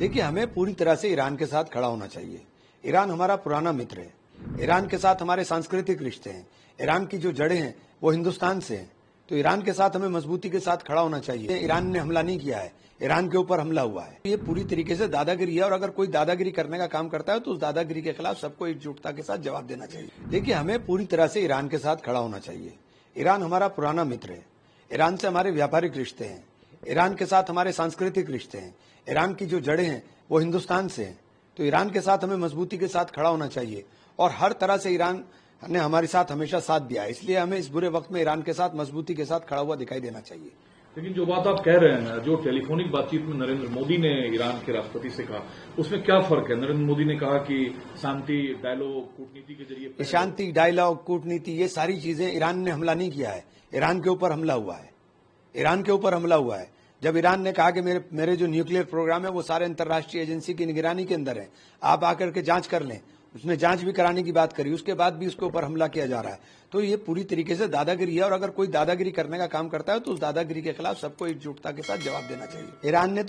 देखिए, हमें पूरी तरह से ईरान के साथ खड़ा होना चाहिए। ईरान हमारा पुराना मित्र है। ईरान के साथ हमारे सांस्कृतिक रिश्ते हैं। ईरान की जो जड़ें हैं वो हिंदुस्तान से हैं, तो ईरान के साथ हमें मजबूती के साथ खड़ा होना चाहिए। ईरान ने हमला नहीं किया है, ईरान के ऊपर हमला हुआ है। ये पूरी तरीके से दादागिरी है, और अगर कोई दादागिरी करने का काम करता है तो उस दादागिरी के खिलाफ सबको एकजुटता के साथ जवाब देना चाहिए। देखिए, हमें पूरी तरह से ईरान के साथ खड़ा होना चाहिए। ईरान हमारा पुराना मित्र है। ईरान से हमारे व्यापारिक रिश्ते हैं। ईरान के साथ हमारे सांस्कृतिक रिश्ते हैं। ईरान की जो जड़ें हैं वो हिंदुस्तान से हैं, तो ईरान के साथ हमें मजबूती के साथ खड़ा होना चाहिए। और हर तरह से ईरान ने हमारे साथ हमेशा साथ दिया है, इसलिए हमें इस बुरे वक्त में ईरान के साथ मजबूती के साथ खड़ा हुआ दिखाई देना चाहिए। लेकिन जो बात आप कह रहे हैं, जो टेलीफोनिक बातचीत में नरेंद्र मोदी ने ईरान के राष्ट्रपति से कहा, उसमें क्या फर्क है? नरेंद्र मोदी ने कहा कि शांति डायलॉग कूटनीति के जरिए, शांति डायलॉग कूटनीति ये सारी चीजें, ईरान ने हमला नहीं किया है, ईरान के ऊपर हमला हुआ है। ईरान के ऊपर हमला हुआ है। जब ईरान ने कहा कि मेरे जो न्यूक्लियर प्रोग्राम है वो सारे अंतर्राष्ट्रीय एजेंसी की निगरानी के अंदर है, आप आकर के जांच कर लें, उसने जांच भी कराने की बात करी, उसके बाद भी उसके ऊपर हमला किया जा रहा है। तो ये पूरी तरीके से दादागिरी है, और अगर कोई दादागिरी करने का काम करता है तो उस दादागिरी के खिलाफ सबको एकजुटता के साथ जवाब देना चाहिए। ईरान ने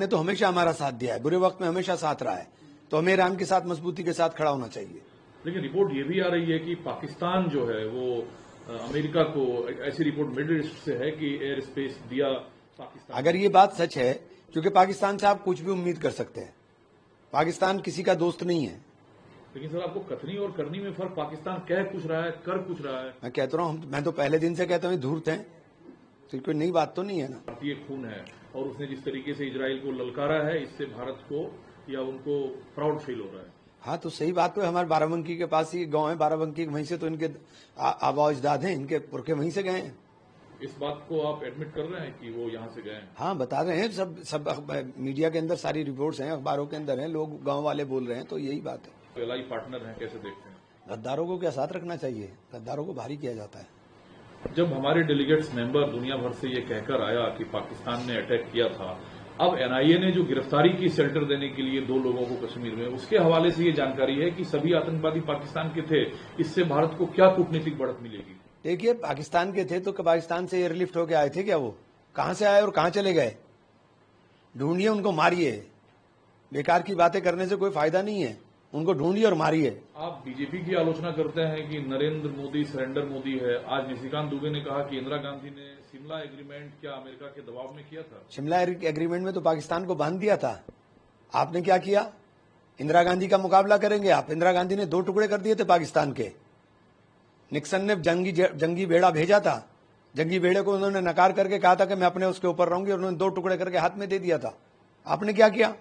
तो हमेशा हमारा साथ दिया है, बुरे वक्त में हमेशा साथ रहा है, तो हमें ईरान के साथ मजबूती के साथ खड़ा होना चाहिए। लेकिन रिपोर्ट ये भी आ रही है कि पाकिस्तान जो है वो अमेरिका को, ऐसी रिपोर्ट मिडिल ईस्ट से है कि एयर स्पेस दिया पाकिस्तान। अगर ये बात सच है, क्योंकि पाकिस्तान से आप कुछ भी उम्मीद कर सकते हैं, पाकिस्तान किसी का दोस्त नहीं है। लेकिन सर, आपको कथनी और करनी में फर्क, पाकिस्तान कह कुछ रहा है, कर कुछ रहा है। मैं कहता हूँ, मैं तो पहले दिन से कहता हूँ धूर्त हैं, तो कोई नई बात तो नहीं है ना। भारतीय खून है, और उसने जिस तरीके से इजराइल को ललकारा है, इससे भारत को या उनको प्राउड फील हो रहा है। हाँ, तो सही बात तो है। हमारे बाराबंकी के पास ही गांव है, बाराबंकी वहीं से तो इनके आबा अजदाद हैं, इनके पुरखे वहीं से गए हैं। इस बात को आप एडमिट कर रहे हैं कि वो यहाँ से गए हैं? हाँ, बता रहे हैं, सब मीडिया के अंदर सारी रिपोर्ट्स हैं, अखबारों के अंदर हैं, लोग गांव वाले बोल रहे हैं, तो यही बात है। एलआई पार्टनर हैं, कैसे देखते हैं? गद्दारों को क्या साथ रखना चाहिए? गद्दारों को भारी किया जाता है। जब हमारे डेलीगेट्स मेंबर दुनिया भर से ये कहकर आया कि पाकिस्तान ने अटैक किया था, अब एनआईए ने जो गिरफ्तारी की शेल्टर देने के लिए 2 लोगों को कश्मीर में, उसके हवाले से ये जानकारी है कि सभी आतंकवादी पाकिस्तान के थे। इससे भारत को क्या कूटनीतिक बढ़त मिलेगी? देखिए, पाकिस्तान के थे तो पाकिस्तान से एयरलिफ्ट होके आए थे क्या? वो कहां से आए और कहां चले गए? ढूंढिए, उनको मारिए। बेकार की बातें करने से कोई फायदा नहीं है, उनको ढूंढिए और मारिए। आप बीजेपी की आलोचना करते हैं कि नरेंद्र मोदी सरेंडर मोदी है। आज निशिकांत दुबे ने कहा कि इंदिरा गांधी ने शिमला एग्रीमेंट क्या अमेरिका के दबाव में किया था? शिमला एग्रीमेंट में तो पाकिस्तान को बांध दिया था। आपने क्या किया? इंदिरा गांधी का मुकाबला करेंगे आप? इंदिरा गांधी ने 2 टुकड़े कर दिए थे पाकिस्तान के। निक्सन ने जंगी बेड़ा भेजा था, जंगी बेड़े को उन्होंने नकार करके कहा था कि मैं अपने उसके ऊपर रहूंगी, और उन्होंने 2 टुकड़े करके हाथ में दे दिया था। आपने क्या किया?